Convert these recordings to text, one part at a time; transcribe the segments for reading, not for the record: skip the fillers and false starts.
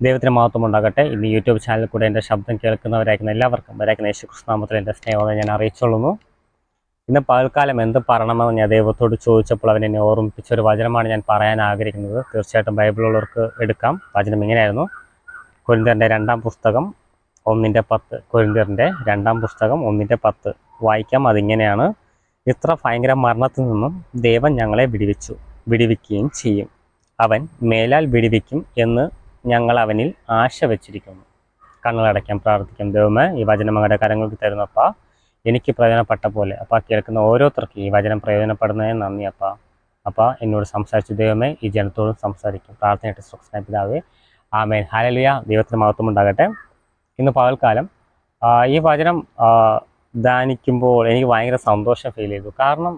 ദൈവത്തിന് മഹത്വം ഉണ്ടാകട്ടെ. ഇന്ന് യൂട്യൂബ് ചാനലിൽ കൂടെ എൻ്റെ ശബ്ദം കേൾക്കുന്നവരായിരിക്കുന്ന എല്ലാവർക്കും വരാക്കുന്ന യേശുക്രിസ്തുനാമത്തിൽ എൻ്റെ സ്നേഹം ഞാൻ അറിയിച്ചുകൊള്ളുന്നു. ഇന്ന് പകൽക്കാലം എന്ത് പറയണമെന്ന് ഞാൻ ദൈവത്തോട് ചോദിച്ചപ്പോൾ അവൻ എന്നെ ഓർമ്മിപ്പിച്ച ഒരു വചനമാണ് ഞാൻ പറയാൻ ആഗ്രഹിക്കുന്നത്. തീർച്ചയായിട്ടും ബൈബിളുള്ളവർക്ക് എടുക്കാം. വചനം ഇങ്ങനെയായിരുന്നു: കൊരിന്ത്യരുടെ 2-ാം പുസ്തകം 1:10. കൊരിന്ത്യരുടെ 2-ാം പുസ്തകം 1:10 വായിക്കാം. അതിങ്ങനെയാണ്: ഇത്ര ഭയങ്കര മരണത്തിൽ നിന്നും ദൈവം ഞങ്ങളെ വിടുവിക്കുകയും ചെയ്യും. അവൻ മേലാൽ വിടുവിക്കും എന്ന് ഞങ്ങൾ അവനിൽ ആശ വെച്ചിരിക്കുന്നു. കണ്ണുകളടയ്ക്കാൻ പ്രാർത്ഥിക്കും. ദൈവമേ, ഈ വചനം അങ്ങയുടെ കരങ്ങൾക്ക് തരുന്നപ്പാ, എനിക്ക് പ്രയോജനപ്പെട്ട പോലെ കേൾക്കുന്ന ഓരോരുത്തർക്കും ഈ വചനം പ്രയോജനപ്പെടുന്നതിന് നന്ദി അപ്പാ. എന്നോട് സംസാരിച്ചു ദൈവമേ, ഈ ജനത്തോടും സംസാരിക്കും. പ്രാർത്ഥനയായിട്ട് സ്വർഗ്ഗസ്ഥനായ പിതാവേ, ആമേൻ. ഹല്ലേലൂയ. ദൈവത്തിന് മഹത്വം ഉണ്ടാകട്ടെ. ഇന്ന് പകൽക്കാലം ഈ വചനം ധ്യാനിക്കുമ്പോൾ എനിക്ക് ഭയങ്കര സന്തോഷം ഫീൽ ചെയ്തു. കാരണം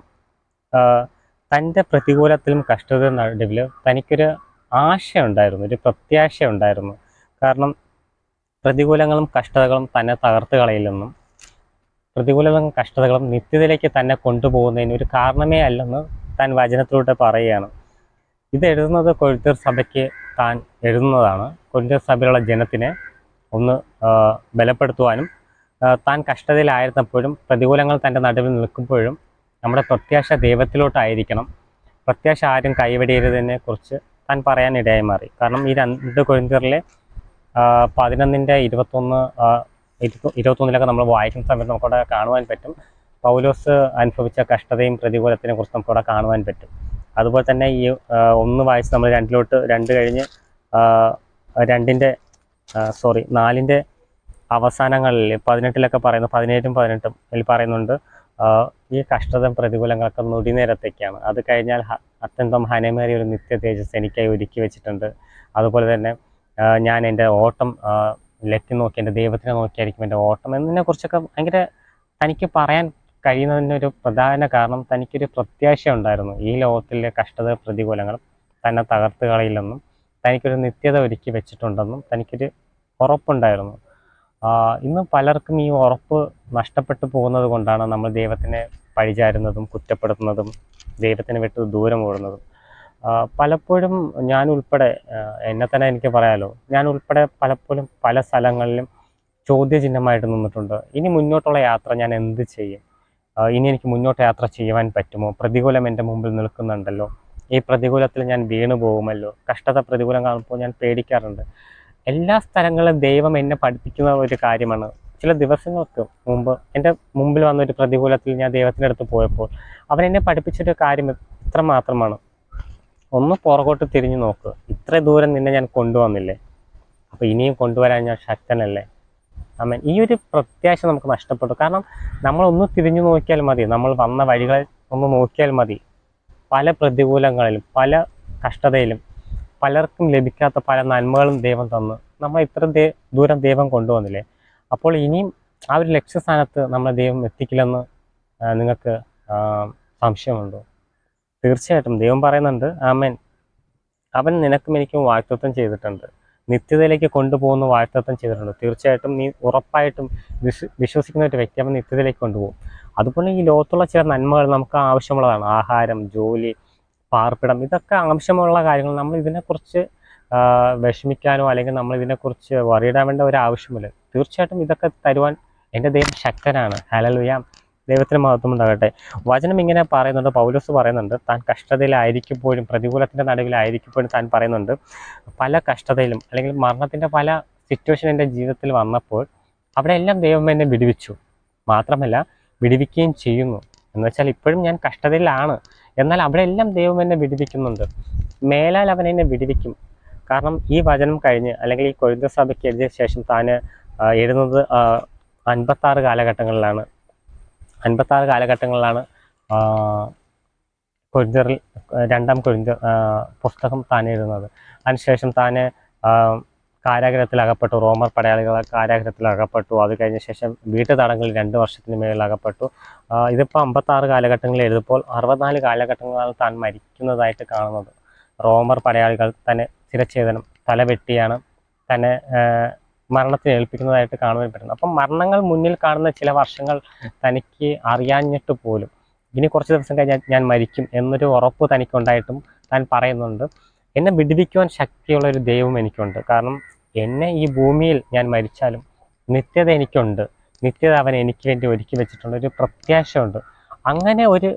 തൻ്റെ പ്രതികൂലത്തിലും കഷ്ടതയുടെ നടുവിൽ തനിക്കൊരു ആശയുണ്ടായിരുന്നു, ഒരു പ്രത്യാശ ഉണ്ടായിരുന്നു. കാരണം പ്രതികൂലങ്ങളും കഷ്ടതകളും തന്നെ തകർത്ത് കളയില്ലെന്നും പ്രതികൂലങ്ങളും കഷ്ടതകളും നിത്യതയിലേക്ക് തന്നെ കൊണ്ടുപോകുന്നതിന് ഒരു കാരണമേ അല്ലെന്ന് താൻ വചനത്തിലൂടെ പറയുകയാണ്. ഇത് എഴുതുന്നത് കൊരിന്ത്യർ സഭയ്ക്ക് താൻ എഴുതുന്നതാണ്. കൊരിന്ത്യർ സഭയിലുള്ള ജനത്തിനെ ഒന്ന് ബലപ്പെടുത്തുവാനും താൻ കഷ്ടതയിലായിരുന്നപ്പോഴും പ്രതികൂലങ്ങൾ തൻ്റെ നടുവിൽ നിൽക്കുമ്പോഴും നമ്മുടെ പ്രത്യാശ ദൈവത്തിലോട്ടായിരിക്കണം, പ്രത്യാശ ആരും കൈവെടിയരുതിനെ കുറിച്ച് താൻ പറയാൻ ഇടയായി മാറി. കാരണം ഈ 2 കൊരിന്ത്യരിലെ 11-21 നമ്മൾ വായിക്കുന്ന സമയത്ത് നമുക്കവിടെ കാണുവാൻ പറ്റും, പൗലോസ് അനുഭവിച്ച കഷ്ടതയും പ്രതികൂലത്തിനെ കുറിച്ച് നമുക്കവിടെ കാണുവാൻ പറ്റും. അതുപോലെ തന്നെ ഈ 1 വായിച്ച് നമ്മൾ 2 കഴിഞ്ഞ് 4-ന്റെ അവസാനങ്ങളിൽ 18 പറയുന്നു, 17-18 ഇതിൽ പറയുന്നുണ്ട്, ഈ കഷ്ടതയും പ്രതികൂലങ്ങളൊക്കെ നൊടിനേരത്തേക്കാണ്. അത് കഴിഞ്ഞാൽ അത്യന്തം ഹനമേറിയ ഒരു നിത്യ തേജസ് എനിക്കായി ഒരുക്കി വെച്ചിട്ടുണ്ട്. അതുപോലെ തന്നെ ഞാൻ എൻ്റെ ഓട്ടം ലക്ഷ്യം നോക്കി, എൻ്റെ ദൈവത്തിനെ നോക്കിയായിരിക്കും എൻ്റെ ഓട്ടം എന്നതിനെക്കുറിച്ചൊക്കെ ഭയങ്കര തനിക്ക് പറയാൻ കഴിയുന്നതിനൊരു പ്രധാന കാരണം തനിക്കൊരു പ്രത്യാശ ഉണ്ടായിരുന്നു. ഈ ലോകത്തിലെ കഷ്ടത പ്രതികൂലങ്ങളും തന്നെ തകർത്ത് കളയില്ലെന്നും തനിക്കൊരു നിത്യത ഒരുക്കി വെച്ചിട്ടുണ്ടെന്നും തനിക്കൊരു ഉറപ്പുണ്ടായിരുന്നു. ഇന്ന് പലർക്കും ഈ ഉറപ്പ് നഷ്ടപ്പെട്ടു പോകുന്നത് കൊണ്ടാണ് നമ്മൾ ദൈവത്തിനെ പഴിചാരുന്നതും കുറ്റപ്പെടുത്തുന്നതും ദൈവത്തിനെ വിട്ട് ദൂരം ഓടുന്നതും. പലപ്പോഴും ഞാൻ ഉൾപ്പെടെ, എന്നെ തന്നെ എനിക്ക് പറയാലോ, ഞാൻ ഉൾപ്പെടെ പലപ്പോഴും പല സ്ഥലങ്ങളിലും ചോദ്യചിഹ്നമായിട്ട് നിന്നിട്ടുണ്ട്. ഇനി മുന്നോട്ടുള്ള യാത്ര ഞാൻ എന്ത് ചെയ്യും? ഇനി എനിക്ക് മുന്നോട്ട് യാത്ര ചെയ്യുവാൻ പറ്റുമോ? പ്രതികൂലം എൻ്റെ മുമ്പിൽ നിൽക്കുന്നുണ്ടല്ലോ, ഈ പ്രതികൂലത്തിൽ ഞാൻ വീണു പോകുമല്ലോ. കഷ്ടത പ്രതികൂലം കാണുമ്പോൾ ഞാൻ പേടിക്കാറുണ്ട്. എല്ലാ സ്ഥലങ്ങളിലും ദൈവം എന്നെ പഠിപ്പിക്കുന്ന ഒരു കാര്യമാണ്. ചില ദിവസങ്ങൾക്ക് മുമ്പ് എൻ്റെ മുമ്പിൽ വന്നൊരു പ്രതികൂലത്തിൽ ഞാൻ ദൈവത്തിൻ്റെ അടുത്ത് പോയപ്പോൾ അവൻ എന്നെ പഠിപ്പിച്ചൊരു കാര്യം ഇത്ര മാത്രമാണ്: ഒന്ന് പുറകോട്ട് തിരിഞ്ഞു നോക്ക്, ഇത്ര ദൂരം നിന്നെ ഞാൻ കൊണ്ടുവന്നില്ലേ, അപ്പോൾ ഇനിയും കൊണ്ടുവരാൻ ഞാൻ ശക്തനല്ലേ. ആമേൻ. ഈ ഒരു പ്രത്യാശ നമുക്ക് നഷ്ടപ്പെട്ടു. കാരണം നമ്മളൊന്ന് തിരിഞ്ഞു നോക്കിയാൽ മതി, നമ്മൾ വന്ന വഴികൾ ഒന്ന് നോക്കിയാൽ മതി, പല പ്രതികൂലങ്ങളിലും പല കഷ്ടതയിലും പലർക്കും ലഭിക്കാത്ത പല നന്മകളും ദൈവം തന്ന് നമ്മൾ ഇത്ര ദൂരം ദൈവം കൊണ്ടുവന്നില്ലേ. അപ്പോൾ ഇനിയും ആ ഒരു ലക്ഷ്യസ്ഥാനത്ത് നമ്മളെ ദൈവം എത്തിക്കില്ലെന്ന് നിങ്ങൾക്ക് സംശയമുണ്ടോ? തീർച്ചയായിട്ടും ദൈവം പറയുന്നുണ്ട്, ആമേൻ, അവൻ നിനക്കും എനിക്കും വാഗ്ദത്തം ചെയ്തിട്ടുണ്ട്, നിത്യതയിലേക്ക് കൊണ്ടുപോകുന്ന വാഗ്ദത്തം ചെയ്തിട്ടുണ്ട്. തീർച്ചയായിട്ടും നീ ഉറപ്പായിട്ടും വിശ്വസിക്കുന്ന ഒരു വ്യക്തി അവൻ നിത്യതയിലേക്ക് കൊണ്ടുപോകും. അതുപോലെ ഈ ലോകത്തുള്ള ചില നന്മകൾ നമുക്ക് ആവശ്യമുള്ളതാണ്. ആഹാരം, ജോലി, പാർപ്പിടം, ഇതൊക്കെ ആവശ്യമുള്ള കാര്യങ്ങൾ. നമ്മൾ ഇതിനെക്കുറിച്ച് വിഷമിക്കാനോ അല്ലെങ്കിൽ നമ്മൾ ഇതിനെക്കുറിച്ച് വറിയിടാവേണ്ട ഒരു ആവശ്യമില്ല. തീർച്ചയായിട്ടും ഇതൊക്കെ തരുവാൻ എൻ്റെ ദൈവം ശക്തനാണ്. ഹല്ലേലൂയ. ദൈവത്തിന് മഹത്വം ഉണ്ടാകട്ടെ. വചനം ഇങ്ങനെ പറയുന്നുണ്ട്, പൗലോസ് പറയുന്നുണ്ട്, താൻ കഷ്ടതയിലായിരിക്കുമ്പോഴും പ്രതികൂലത്തിൻ്റെ നടുവിലായിരിക്കുമ്പോഴും താൻ പറയുന്നുണ്ട്, പല കഷ്ടതയിലും അല്ലെങ്കിൽ മരണത്തിൻ്റെ പല സിറ്റുവേഷൻ എൻ്റെ ജീവിതത്തിൽ വന്നപ്പോൾ അവിടെ എല്ലാം ദൈവം എന്നെ വിടുവിച്ചു. മാത്രമല്ല വിടുവിക്കുകയും ചെയ്യുന്നു. എന്ന് വെച്ചാൽ ഇപ്പോഴും ഞാൻ കഷ്ടതയിലാണ്, എന്നാൽ അവിടെ എല്ലാം ദൈവം എന്നെ വിടുവിക്കുന്നുണ്ട്. മേലാൽ അവൻ എന്നെ വിടുവിക്കും. കാരണം ഈ വചനം കഴിഞ്ഞ് അല്ലെങ്കിൽ ഈ കൊരിന്ത്യർ സഭയ്ക്ക് എഴുതിയ ശേഷം താൻ എഴുതുന്നത് 56 കാലഘട്ടങ്ങളിലാണ്. 56 കാലഘട്ടങ്ങളിലാണ് കൊരിന്ത്യറിൽ 2-ാം കൊരിന്ത്യർ പുസ്തകം താൻ എഴുതുന്നത്. അതിനുശേഷം താൻ കാരാഗ്രഹത്തിൽ അകപ്പെട്ടു, റോമർ പടയാളികളെ കാരാഗ്രഹത്തിൽ അകപ്പെട്ടു. അത് കഴിഞ്ഞ ശേഷം വീട്ടു തടങ്കലിൽ 2 വർഷത്തിന് മേളിൽ അകപ്പെട്ടു. ഇതിപ്പോൾ 56 കാലഘട്ടങ്ങളിൽ എഴുതുമ്പോൾ 64 കാലഘട്ടങ്ങളാണ് താൻ മരിക്കുന്നതായിട്ട് കാണുന്നത്. റോമർ പടയാളികൾ തന്നെ ശിരച്ഛേദനം, തലവെട്ടിയാണ് തന്നെ മരണത്തിന് ഏൽപ്പിക്കുന്നതായിട്ട് കാണുവാൻ പറ്റുന്നു. അപ്പം മരണങ്ങൾ മുന്നിൽ കാണുന്ന ചില വർഷങ്ങൾ തനിക്ക് അറിയാഞ്ഞിട്ട് പോലും ഇനി കുറച്ച് ദിവസം കഴിഞ്ഞാൽ ഞാൻ മരിക്കും എന്നൊരു ഉറപ്പ് തനിക്കുണ്ടായിട്ടും താൻ പറയുന്നുണ്ട്, എന്നെ വിടുവിക്കുവാൻ ശക്തിയുള്ള ഒരു ദൈവം എനിക്കുണ്ട്. കാരണം എന്നെ ഈ ഭൂമിയിൽ ഞാൻ മരിച്ചാലും നിത്യത എനിക്കുണ്ട്, നിത്യത അവൻ എനിക്ക് വേണ്ടി ഒരുക്കി വെച്ചിട്ടുണ്ട്, ഒരു പ്രത്യാശ ഉണ്ട്. അങ്ങനെ ഒരു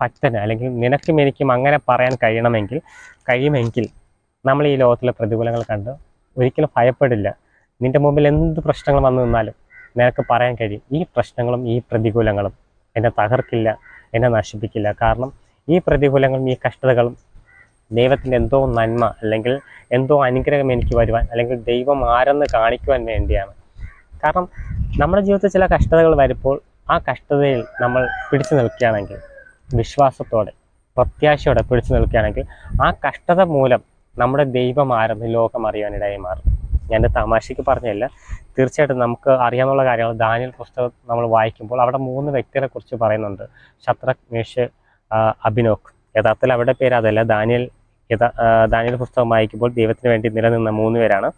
ഭക്തന്, അല്ലെങ്കിൽ നിനക്കും എനിക്കും അങ്ങനെ പറയാൻ കഴിയുമെങ്കിൽ നമ്മൾ ഈ ലോകത്തിലെ പ്രതികൂലങ്ങൾ കണ്ട് ഒരിക്കലും ഭയപ്പെടില്ല. നിന്റെ മുമ്പിൽ എന്ത് പ്രശ്നങ്ങൾ വന്നു നിന്നാലും നിനക്ക് പറയാൻ കഴിയും, ഈ പ്രശ്നങ്ങളും ഈ പ്രതികൂലങ്ങളും എന്നെ തകർക്കില്ല, എന്നെ നശിപ്പിക്കില്ല. കാരണം ഈ പ്രതികൂലങ്ങളും ഈ കഷ്ടതകളും ദൈവത്തിൻ്റെ എന്തോ നന്മ, അല്ലെങ്കിൽ എന്തോ അനുഗ്രഹം എനിക്ക് വരുവാൻ, അല്ലെങ്കിൽ ദൈവം ആരെന്ന് കാണിക്കുവാൻ വേണ്ടിയാണ്. കാരണം നമ്മുടെ ജീവിതത്തിൽ ചില കഷ്ടതകൾ വരുമ്പോൾ ആ കഷ്ടതയിൽ നമ്മൾ പിടിച്ചു നിൽക്കുകയാണെങ്കിൽ, വിശ്വാസത്തോടെ പ്രത്യാശയോടെ പിടിച്ചു നിൽക്കുകയാണെങ്കിൽ, ആ കഷ്ടത മൂലം നമ്മുടെ ദൈവം ആരെന്ന് ലോകം അറിയാനിടയായി മാറും. ഞാൻ തമാശയ്ക്ക് പറഞ്ഞതല്ല, തീർച്ചയായിട്ടും നമുക്ക് അറിയാവുന്ന കാര്യങ്ങൾ. ദാനിയേൽ പുസ്തകം നമ്മൾ വായിക്കുമ്പോൾ അവിടെ 3 വ്യക്തികളെ കുറിച്ച് പറയുന്നുണ്ട്. Shadrak, Meshach, Abednego. യഥാർത്ഥത്തിൽ അവരുടെ പേര് അതല്ല. ദാനിയേൽ പുസ്തകം വായിക്കുമ്പോൾ ദൈവത്തിന് വേണ്ടി നിലനിന്ന 3 പേരാണ്.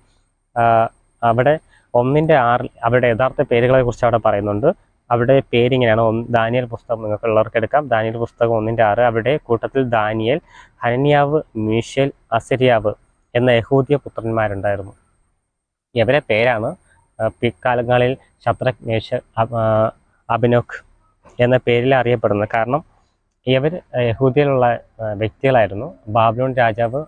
അവിടെ 1:6 അവരുടെ യഥാർത്ഥ പേരുകളെ കുറിച്ച് അവിടെ പറയുന്നുണ്ട്. അവിടെ പേരിങ്ങനെയാണ്. ദാനിയേൽ പുസ്തകം നിങ്ങൾക്കുള്ളവർക്ക് എടുക്കാം. ദാനിയേൽ പുസ്തകം 1:6. അവിടെ കൂട്ടത്തിൽ ദാനിയേൽ, ഹനന്യാവ്, മീശേൽ, അസര്യാവ് എന്ന യഹൂദിയ പുത്രന്മാരുണ്ടായിരുന്നു. ഇവരെ പേരാണ് പിൽക്കാലങ്ങളിൽ ശദ്രക്, മേശക്, അബേദ്നെഗോ എന്ന പേരിൽ അറിയപ്പെടുന്നത്. കാരണം ഇവർ യഹൂദിയിലുള്ള വ്യക്തികളായിരുന്നു. ബാബിലോൺ രാജാവ്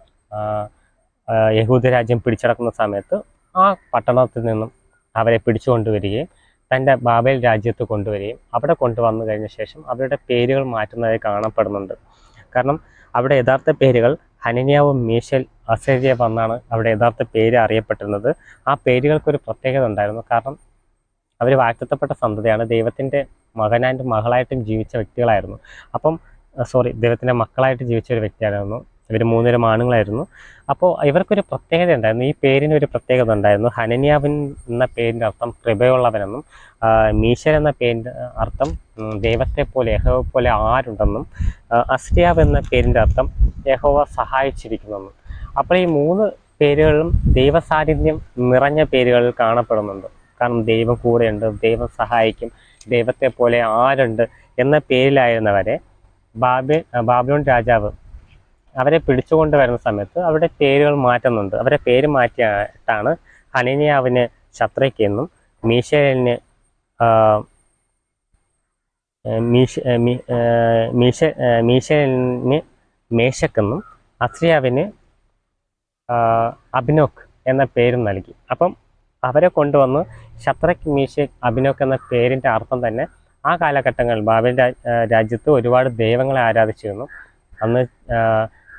യഹൂദ രാജ്യം പിടിച്ചടക്കുന്ന സമയത്ത് ആ പട്ടണത്തിൽ നിന്നും അവരെ പിടിച്ചുകൊണ്ടുവരികയും തൻ്റെ ബാബേൽ രാജ്യത്ത് കൊണ്ടുവരികയും അവിടെ കൊണ്ടുവന്നു കഴിഞ്ഞ ശേഷം അവരുടെ പേരുകൾ മാറ്റുന്നതായി കാണപ്പെടുന്നുണ്ട്. കാരണം അവിടെ യഥാർത്ഥ പേരുകൾ ഹനന്യാവ്, മീശേൽ, അസര്യാവ് എന്നാണ് അവിടെ യഥാർത്ഥ പേര് അറിയപ്പെട്ടിരുന്നത്. ആ പേരുകൾക്കൊരു പ്രത്യേകത ഉണ്ടായിരുന്നു. കാരണം അവർ വാഴ്ത്തപ്പെട്ട സന്തതിയാണ്. ദൈവത്തിൻ്റെ മകനായിട്ടും മകളായിട്ടും ജീവിച്ച വ്യക്തികളായിരുന്നു. ദൈവത്തിൻ്റെ മക്കളായിട്ട് ജീവിച്ച ഒരു വ്യക്തിയായിരുന്നു. ഇവർ 3 പേരും ആണുങ്ങളായിരുന്നു. അപ്പോൾ ഇവർക്കൊരു പ്രത്യേകത ഉണ്ടായിരുന്നു. ഈ പേരിനൊരു പ്രത്യേകത ഉണ്ടായിരുന്നു. ഹനന്യാവിൻ എന്ന പേരിൻ്റെ അർത്ഥം കൃപയുള്ളവനെന്നും, മീശേൽ എന്ന പേരിൻ്റെ അർത്ഥം ദൈവത്തെ പോലെ, യഹോവയെ പോലെ ആരുണ്ടെന്നും, അസര്യാവ് എന്ന പേരിൻ്റെ അർത്ഥം യഹോവ സഹായിച്ചിരിക്കുന്നെന്നും. അപ്പോൾ ഈ 3 പേരുകളിലും ദൈവസാന്നിധ്യം നിറഞ്ഞ പേരുകളിൽ കാണപ്പെടുന്നുണ്ട്. കാരണം ദൈവം കൂടെയുണ്ട്, ദൈവം സഹായിക്കും, ദൈവത്തെ പോലെ ആരുണ്ട് എന്ന പേരിലായിരുന്നവരെ ബാബിലോൺ രാജാവ് അവരെ പിടിച്ചുകൊണ്ട് വരുന്ന സമയത്ത് അവരുടെ പേരുകൾ മാറ്റുന്നുണ്ട്. അവരെ പേര് മാറ്റിയിട്ടാണ് ഹനന്യാവിന് ശദ്രക് എന്നും, മീശേലിന് മീശേലിന് മേശക് എന്നും, അസര്യാവിന് അബേദ്നെഗോ എന്ന പേരും നൽകി. അപ്പം അവരെ കൊണ്ടുവന്ന് ശദ്രക്, മേശക്, അബേദ്നെഗോ എന്ന പേരിൻ്റെ അർത്ഥം തന്നെ ആ കാലഘട്ടങ്ങളിൽ ബാബേൽ രാജ്യത്ത് ഒരുപാട് ദൈവങ്ങളെ ആരാധിച്ചിരുന്നു. അന്ന്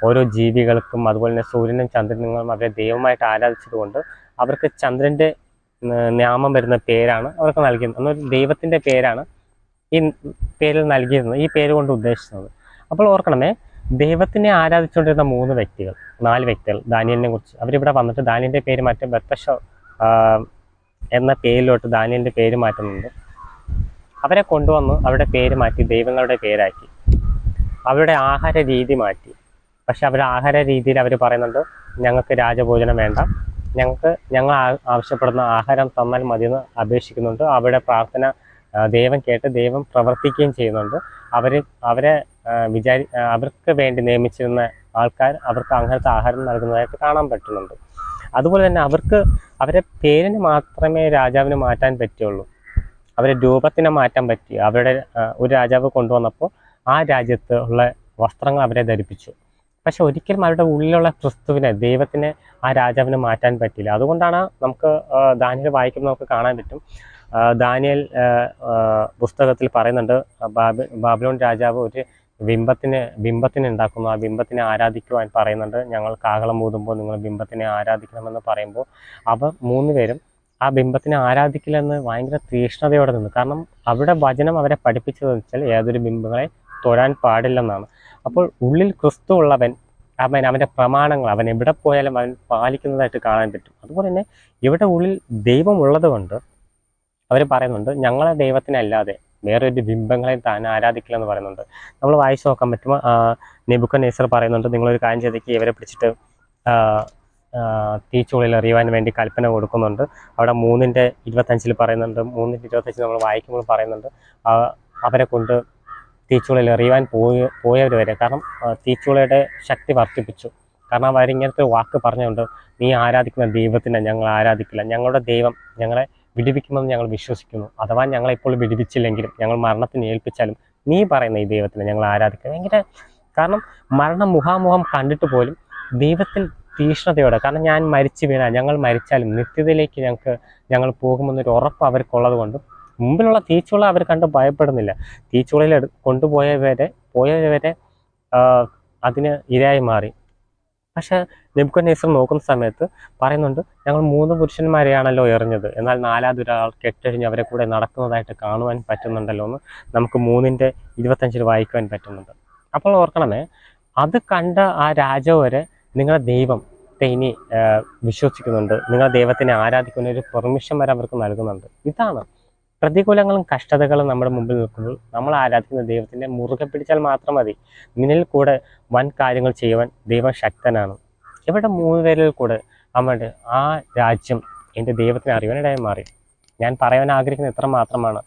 ഓരോ ജീവികൾക്കും അതുപോലെ തന്നെ സൂര്യനും ചന്ദ്രനും അവരെ ദൈവമായിട്ട് ആരാധിച്ചതുകൊണ്ട് അവർക്ക് ചന്ദ്രൻ്റെ നാമം വരുന്ന പേരാണ് അവർക്ക് നൽകിയിരുന്നത്. എന്നൊരു ദൈവത്തിൻ്റെ പേരാണ് ഈ പേരിൽ നൽകിയിരുന്നത്, ഈ പേര് കൊണ്ട് ഉദ്ദേശിക്കുന്നത്. അപ്പോൾ ഓർക്കണമേ, ദൈവത്തിനെ ആരാധിച്ചുകൊണ്ടിരുന്ന 4 വ്യക്തികൾ ദാനിയേലിനെ കുറിച്ച് അവരിവിടെ വന്നിട്ട് ദാനിയേലിൻ്റെ പേര് മാറ്റി ബെൽത്തശാർ എന്ന പേരിലോട്ട് ദാനിയേലിൻ്റെ പേര് മാറ്റുന്നുണ്ട്. അവരെ കൊണ്ടുവന്ന് അവരുടെ പേര് മാറ്റി ദൈവങ്ങളുടെ പേരാക്കി. അവരുടെ ആഹാര രീതി മാറ്റി. പക്ഷെ അവരുടെ ആഹാര രീതിയിൽ അവർ പറയുന്നുണ്ട്, ഞങ്ങൾക്ക് രാജഭോജനം വേണ്ട, ഞങ്ങൾ ആവശ്യപ്പെടുന്ന ആഹാരം തന്നാൽ മതിയെന്ന് അപേക്ഷിക്കുന്നുണ്ട്. അവരുടെ പ്രാർത്ഥന ദൈവം കേട്ട് ദൈവം പ്രവർത്തിക്കുകയും ചെയ്യുന്നുണ്ട്. അവർക്ക് വേണ്ടി നിയമിച്ചിരുന്ന ആൾക്കാർ അവർക്ക് അങ്ങനത്തെ ആഹാരം നൽകുന്നതായിട്ട് കാണാൻ പറ്റുന്നുണ്ട്. അതുപോലെ തന്നെ അവരെ പേരിന് മാത്രമേ രാജാവിന് മാറ്റാൻ പറ്റുള്ളൂ. അവരെ രൂപത്തിനെ മാറ്റാൻ പറ്റി. ഒരു രാജാവ് കൊണ്ടുവന്നപ്പോൾ ആ രാജ്യത്ത് ഉള്ള വസ്ത്രങ്ങൾ അവരെ ധരിപ്പിച്ചു. പക്ഷെ ഒരിക്കലും അവരുടെ ഉള്ളിലുള്ള ക്രിസ്തുവിനെ, ദൈവത്തിനെ ആ രാജാവിന് മാറ്റാൻ പറ്റില്ല. അതുകൊണ്ടാണ് നമുക്ക് ദാനിയേൽ വായിക്കുമ്പോൾ നമുക്ക് കാണാൻ പറ്റും. ദാനിയേൽ പുസ്തകത്തിൽ പറയുന്നുണ്ട്, ബാബിലോൺ രാജാവ് ഒരു ബിംബത്തിനെ ഉണ്ടാക്കുന്നു. ആ ബിംബത്തിനെ ആരാധിക്കുവാൻ പറയുന്നുണ്ട്. ഞങ്ങൾ കാഹളം ഊതുമ്പോൾ നിങ്ങൾ ബിംബത്തിനെ ആരാധിക്കണമെന്ന് പറയുമ്പോൾ അവർ 3 പേരും ആ ബിംബത്തിനെ ആരാധിക്കില്ലെന്ന് ഭയങ്കര തീക്ഷ്ണതയോടെ നിന്നു. കാരണം അവിടെ വചനം അവരെ പഠിപ്പിച്ചതെന്ന് വെച്ചാൽ ഏതൊരു ബിംബങ്ങളെ തൊഴാൻ പാടില്ലെന്നാണ്. അപ്പോൾ ഉള്ളിൽ ക്രിസ്തു ഉള്ളവൻ അവൻ്റെ പ്രമാണങ്ങൾ അവൻ എവിടെ പോയാലും അവൻ പാലിക്കുന്നതായിട്ട് കാണാൻ പറ്റും. അതുപോലെ തന്നെ ഇവിടെ ഉള്ളിൽ ദൈവം ഉള്ളത് കൊണ്ട് അവർ പറയുന്നുണ്ട്, ഞങ്ങളെ ദൈവത്തിനല്ലാതെ വേറൊരു ബിംബങ്ങളെ താൻ ആരാധിക്കില്ലെന്ന് പറയുന്നുണ്ട്. നമ്മൾ വായിച്ചു നോക്കാൻ പറ്റും. നെബൂഖദ്നേസർ പറയുന്നുണ്ട്, നിങ്ങളൊരു കാര്യം ചെയ്തേക്ക്, ഇവരെ പിടിച്ചിട്ട് തീച്ചൂളയിൽ എറിയുവാൻ വേണ്ടി കൽപ്പന കൊടുക്കുന്നുണ്ട്. അവിടെ 3:25 പറയുന്നുണ്ട്. 3:25 നമ്മൾ വായിക്കുമ്പോൾ പറയുന്നുണ്ട്, അവരെ കൊണ്ട് തീച്ചൂളയിൽ എറിയുവാൻ പോയവർ വരെ. കാരണം തീച്ചൂളയുടെ ശക്തി വർദ്ധിപ്പിച്ചു. കാരണം അവരിങ്ങനത്തെ വാക്ക് പറഞ്ഞുകൊണ്ട് നീ ആരാധിക്കുന്ന ദൈവത്തിനെ ഞങ്ങൾ ആരാധിക്കില്ല, ഞങ്ങളുടെ ദൈവം ഞങ്ങളെ വിടുവിക്കുമെന്ന് ഞങ്ങൾ വിശ്വസിക്കുന്നു, അഥവാ ഞങ്ങളെ ഇപ്പോൾ വിടുവിച്ചില്ലെങ്കിലും ഞങ്ങൾ മരണത്തിന് ഏൽപ്പിച്ചാലും നീ പറയുന്ന ഈ ദൈവത്തിനെ ഞങ്ങൾ ആരാധിക്കുക. ഭയങ്കര, കാരണം മരണം മുഖാമുഖം കണ്ടിട്ട് പോലും ദൈവത്തിൽ തീഷ്ണതയോടെ, കാരണം ഞാൻ മരിച്ചു വീണാൽ ഞങ്ങൾ മരിച്ചാലും നിത്യതയിലേക്ക് ഞങ്ങൾ പോകുമെന്നൊരു ഉറപ്പ് അവർക്കുള്ളത് കൊണ്ട് മുമ്പിലുള്ള തീച്ചുള അവർ കണ്ട് ഭയപ്പെടുന്നില്ല. തീച്ചുളയിൽ പോയവരെ അതിന് ഇരയായി മാറി. പക്ഷെ നെബൂഖദ്നേസർ നോക്കുന്ന സമയത്ത് പറയുന്നുണ്ട്, ഞങ്ങൾ 3 പുരുഷന്മാരെയാണല്ലോ എറിഞ്ഞത്, എന്നാൽ 4ാമതൊരാൾ കെട്ടഴിഞ്ഞ് അവരെ കൂടെ നടക്കുന്നതായിട്ട് കാണുവാൻ പറ്റുന്നുണ്ടല്ലോ എന്ന് നമുക്ക് 3:25 വായിക്കുവാൻ പറ്റുന്നുണ്ട്. അപ്പോൾ ഓർക്കണമേ, അത് കണ്ട ആ രാജാവ് വരെ നിങ്ങളുടെ ദൈവത്തെ ഇനി വിശ്വസിക്കുന്നുണ്ട്, നിങ്ങളുടെ ദൈവത്തിനെ ആരാധിക്കുന്ന ഒരു പെർമിഷൻ വരെ അവർക്ക് നൽകുന്നുണ്ട്. ഇതാണ് പ്രതികൂലങ്ങളും കഷ്ടതകളും നമ്മുടെ മുമ്പിൽ നിൽക്കുമ്പോൾ നമ്മൾ ആരാധിക്കുന്ന ദൈവത്തിൻ്റെ മുറുകെ പിടിച്ചാൽ മാത്രം മതി. നിന്നിൽ കൂടെ വൻ കാര്യങ്ങൾ ചെയ്യുവാൻ ദൈവം ശക്തനാണ്. ഇവിടെ 3 പേരിൽ കൂടെ അവരുടെ ആ രാജ്യം എൻ്റെ ദൈവത്തിനെ അറിയാനിടയായി മാറി. ഞാൻ പറയാൻ ആഗ്രഹിക്കുന്നത് എത്ര മാത്രമാണ്,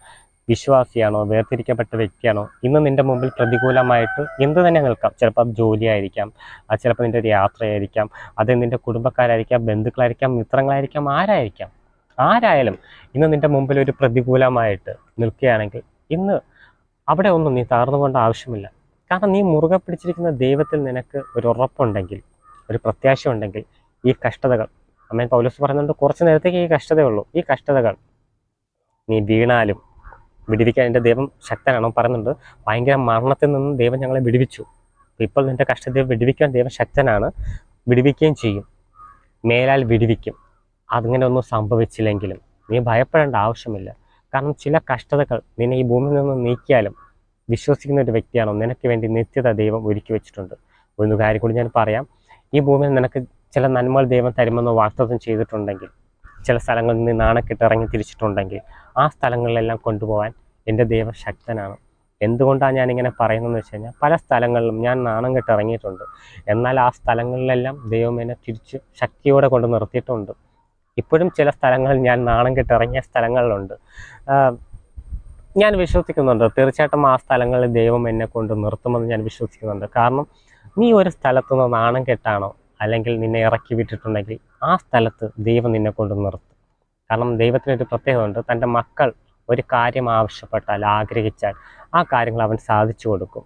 വിശ്വാസിയാണോ വേർതിരിക്കപ്പെട്ട വ്യക്തിയാണോ, ഇന്ന് നിൻ്റെ മുമ്പിൽ പ്രതികൂലമായിട്ട് എന്ത് തന്നെ നിൽക്കാം. ചിലപ്പോൾ അത് ജോലിയായിരിക്കാം, അത് ചിലപ്പോൾ നിൻ്റെ ഒരു യാത്രയായിരിക്കാം, അത് നിൻ്റെ കുടുംബക്കാരായിരിക്കാം, ബന്ധുക്കളായിരിക്കാം, മിത്രങ്ങളായിരിക്കാം, ആരായാലും ഇന്ന് നിൻ്റെ മുമ്പിൽ ഒരു പ്രതികൂലമായിട്ട് നിൽക്കുകയാണെങ്കിൽ ഇന്ന് അവിടെ ഒന്നും നീ തകർന്നുകൊണ്ട് ആവശ്യമില്ല. കാരണം നീ മുറുകെ പിടിച്ചിരിക്കുന്ന ദൈവത്തിൽ നിനക്ക് ഒരു ഉറപ്പുണ്ടെങ്കിൽ, ഒരു പ്രത്യാശ ഉണ്ടെങ്കിൽ, ഈ കഷ്ടതകൾ, അമ്മേൻ പൗലോസ് പറയുന്നുണ്ട്, കുറച്ച് നേരത്തേക്ക് ഈ കഷ്ടതയുള്ളൂ, ഈ കഷ്ടതകൾ നീ വീണാലും വിടുവിക്കാൻ എൻ്റെ ദൈവം ശക്തനാണോ പറയുന്നുണ്ട്. ഭയങ്കര മരണത്തിൽ നിന്നും ദൈവം ഞങ്ങളെ വിടുവിച്ചു. ഇപ്പോൾ നിൻ്റെ കഷ്ടതയെ വിടുവിക്കാൻ ദൈവം ശക്തനാണ്, വിടുവിക്കുകയും ചെയ്യും, മേലാൽ വിടുവിക്കും. അങ്ങനെ ഒന്നും സംഭവിച്ചില്ലെങ്കിലും നീ ഭയപ്പെടേണ്ട ആവശ്യമില്ല. കാരണം ചില കഷ്ടതകൾ നിന്നെ ഈ ഭൂമിയിൽ നിന്ന് നീക്കിയാലും വിശ്വസിക്കുന്ന ഒരു വ്യക്തിയാണോ, നിനക്ക് വേണ്ടി നിത്യത ദൈവം ഒരുക്കി വെച്ചിട്ടുണ്ട്. ഒരു കാര്യം കൂടി ഞാൻ പറയാം, ഈ ഭൂമിയിൽ നിനക്ക് ചില നന്മകൾ ദൈവം തരുമെന്ന് വാഗ്ദത്തം ചെയ്തിട്ടുണ്ടെങ്കിൽ, ചില സ്ഥലങ്ങളിൽ നിന്ന് നാണക്കെട്ട് ഇറങ്ങി തിരിച്ചിട്ടുണ്ടെങ്കിൽ, ആ സ്ഥലങ്ങളിലെല്ലാം കൊണ്ടുപോകാൻ എൻ്റെ ദൈവം ശക്തനാണ്. എന്തുകൊണ്ടാണ് ഞാനിങ്ങനെ പറയുന്നതെന്ന് വെച്ച് കഴിഞ്ഞാൽ, പല സ്ഥലങ്ങളിലും ഞാൻ നാണം കെട്ട് ഇറങ്ങിയിട്ടുണ്ട്, എന്നാൽ ആ സ്ഥലങ്ങളിലെല്ലാം ദൈവം എന്നെ തിരിച്ച് ശക്തിയോടെ കൊണ്ട് നിർത്തിയിട്ടുണ്ട്. ഇപ്പോഴും ചില സ്ഥലങ്ങളിൽ ഞാൻ നാണം കെട്ട് ഇറങ്ങിയ സ്ഥലങ്ങളിലുണ്ട്. ഞാൻ വിശ്വസിക്കുന്നുണ്ട് തീർച്ചയായിട്ടും ആ സ്ഥലങ്ങളിൽ ദൈവം എന്നെ കൊണ്ട് നിർത്തുമെന്ന് ഞാൻ വിശ്വസിക്കുന്നുണ്ട്. കാരണം നീ ഒരു സ്ഥലത്തുനിന്ന് നാണം കെട്ടാണോ അല്ലെങ്കിൽ നിന്നെ ഇറക്കി വിട്ടിട്ടുണ്ടെങ്കിൽ ആ സ്ഥലത്ത് ദൈവം നിന്നെ കൊണ്ട് നിർത്തും. കാരണം ദൈവത്തിനൊരു പ്രത്യേകത ഉണ്ട്, തൻ്റെ മക്കൾ ഒരു കാര്യം ആവശ്യപ്പെട്ടാൽ, ആഗ്രഹിച്ചാൽ ആ കാര്യങ്ങൾ അവൻ സാധിച്ചു കൊടുക്കും.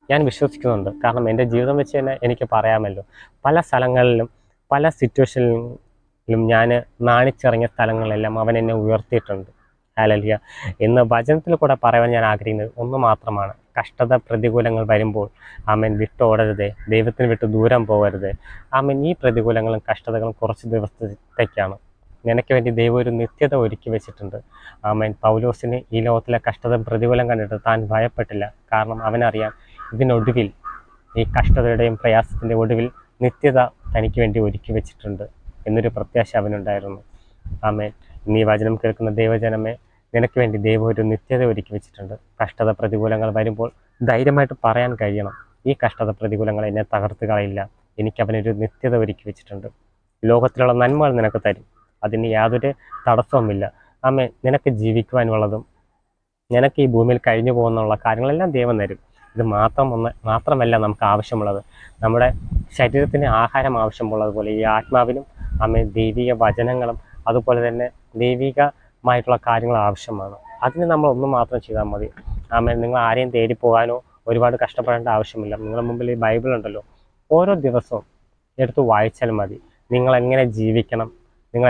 ഞാൻ വിശ്വസിക്കുന്നുണ്ട്. കാരണം എൻ്റെ ജീവിതം വെച്ച് തന്നെ എനിക്ക് പറയാമല്ലോ, പല സ്ഥലങ്ങളിലും പല സിറ്റുവേഷനിലും ഞാൻ നാണിച്ചിറങ്ങിയ സ്ഥലങ്ങളെല്ലാം അവൻ എന്നെ ഉയർത്തിയിട്ടുണ്ട്. ഹല്ലേലൂയ. ഇന്ന് വചനത്തിൽ കൂടെ പറയാൻ ഞാൻ ആഗ്രഹിക്കുന്നത് ഒന്ന് മാത്രമാണ്, കഷ്ടത പ്രതികൂലങ്ങൾ വരുമ്പോൾ ആമേൻ വിട്ടോടരുതേ, ദൈവത്തിന് വിട്ട് ദൂരം പോകരുത്. ആമേൻ ഈ പ്രതികൂലങ്ങളും കഷ്ടതകളും കുറച്ച് ദിവസത്തേക്കാണ്. നിനക്ക് വേണ്ടി ദൈവം ഒരു നിത്യത ഒരുക്കി വെച്ചിട്ടുണ്ട്. ആമേൻ പൗലോസിന് ഈ ലോകത്തിലെ കഷ്ടത പ്രതികൂലം കണ്ടിട്ട് താൻ ഭയപ്പെട്ടില്ല. കാരണം അവനറിയാം ഇതിനൊടുവിൽ, ഈ കഷ്ടതയുടെയും പ്രയാസത്തിൻ്റെ ഒടുവിൽ നിത്യത തനിക്ക് വേണ്ടി ഒരുക്കി വെച്ചിട്ടുണ്ട് എന്നൊരു പ്രത്യാശ അവനുണ്ടായിരുന്നു. ആമേൻ. ഇന്ന് ഈ വചനം കേൾക്കുന്ന ദൈവജനമേ, നിനക്ക് വേണ്ടി ദൈവം ഒരു നിത്യത ഒരുക്കി വെച്ചിട്ടുണ്ട്. കഷ്ടത പ്രതികൂലങ്ങൾ വരുമ്പോൾ ധൈര്യമായിട്ട് പറയാൻ കഴിയണം, ഈ കഷ്ടത പ്രതികൂലങ്ങൾ എന്നെ തകർത്ത് കളയില്ല, എനിക്ക് അവനൊരു നിത്യത ഒരുക്കി വെച്ചിട്ടുണ്ട്. ലോകത്തിലുള്ള നന്മകൾ നിനക്ക് തരും, അതിന് യാതൊരു തടസ്സവുമില്ല. ആമേൻ. നിനക്ക് ജീവിക്കുവാനുള്ളതും നിനക്ക് ഈ ഭൂമിയിൽ കഴിഞ്ഞു പോകുന്നുള്ള കാര്യങ്ങളെല്ലാം ദൈവം തരും. ഇത് മാത്രമല്ല നമുക്ക് ആവശ്യമുള്ളത്, നമ്മുടെ ശരീരത്തിന് ആഹാരം ആവശ്യമുള്ളതുപോലെ ഈ ആത്മാവിനും ആമേൻ ദൈവിക വചനങ്ങളും അതുപോലെ തന്നെ ദൈവികമായിട്ടുള്ള കാര്യങ്ങൾ ആവശ്യമാണ്. അതിന് നമ്മൾ ഒന്ന് മാത്രം ചെയ്താൽ മതി. ആമേൻ. നിങ്ങൾ ആരെയും തേടി പോകാനോ ഒരുപാട് കഷ്ടപ്പെടേണ്ട ആവശ്യമില്ല. നിങ്ങളുടെ മുമ്പിൽ ഈ ബൈബിൾ ഉണ്ടല്ലോ, ഓരോ ദിവസവും എടുത്ത് വായിച്ചാൽ മതി. നിങ്ങൾ എങ്ങനെ ജീവിക്കണം, നിങ്ങൾ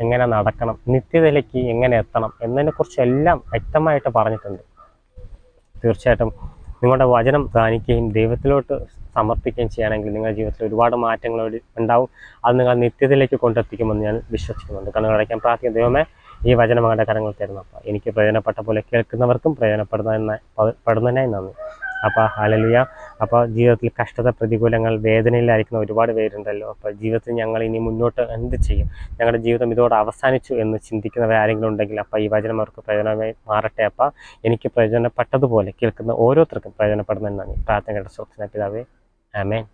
എങ്ങനെ നടക്കണം, നിത്യതയിലേക്ക് എങ്ങനെ എത്തണം എന്നതിനെക്കുറിച്ച് എല്ലാം വ്യക്തമായിട്ട് പറഞ്ഞിട്ടുണ്ട്. തീർച്ചയായിട്ടും നിങ്ങളുടെ വചനം ധ്യാനിക്കുകയും ദൈവത്തിലോട്ട് സമർപ്പിക്കുകയും ചെയ്യുകയാണെങ്കിൽ നിങ്ങളുടെ ജീവിതത്തിൽ ഒരുപാട് മാറ്റങ്ങൾ ഉണ്ടാവും. അത് നിങ്ങൾ നിത്യതയിലേക്ക് കൊണ്ടെത്തിക്കുമെന്ന് ഞാൻ വിശ്വസിക്കുന്നുണ്ട്. കണ്ണുകളടയ്ക്കാൻ പ്രാർത്ഥിക്കും. ദൈവമേ, ഈ വചനം അങ്ങയുടെ കരങ്ങൾ തരുന്നു. അപ്പോൾ എനിക്ക് പ്രയോജനപ്പെട്ട പോലെ കേൾക്കുന്നവർക്കും പ്രയോജനപ്പെടുന്നതിനായി നന്ദി. അപ്പോൾ ഹല്ലേലൂയ. അപ്പോൾ ജീവിതത്തിൽ കഷ്ടത പ്രതികൂലങ്ങൾ വേദനയിലായിരിക്കുന്ന ഒരുപാട് പേരുണ്ടല്ലോ. അപ്പോൾ ജീവിതത്തിൽ ഞങ്ങൾ ഇനി മുന്നോട്ട് എന്ത് ചെയ്യും, ഞങ്ങളുടെ ജീവിതം ഇതോടെ അവസാനിച്ചു എന്ന് ചിന്തിക്കുന്നവർ ആരെങ്കിലും ഉണ്ടെങ്കിൽ അപ്പോൾ ഈ വചനം അവർക്ക് പ്രയോജനമായി മാറട്ടെ. അപ്പോൾ എനിക്ക് പ്രയോജനപ്പെട്ടതുപോലെ കേൾക്കുന്ന ഓരോരുത്തർക്കും പ്രയോജനപ്പെടുന്നതിന് നന്ദി. പ്രാർത്ഥന കേട്ട സ്വപ്ന പിതാവേ, ആമേൻ.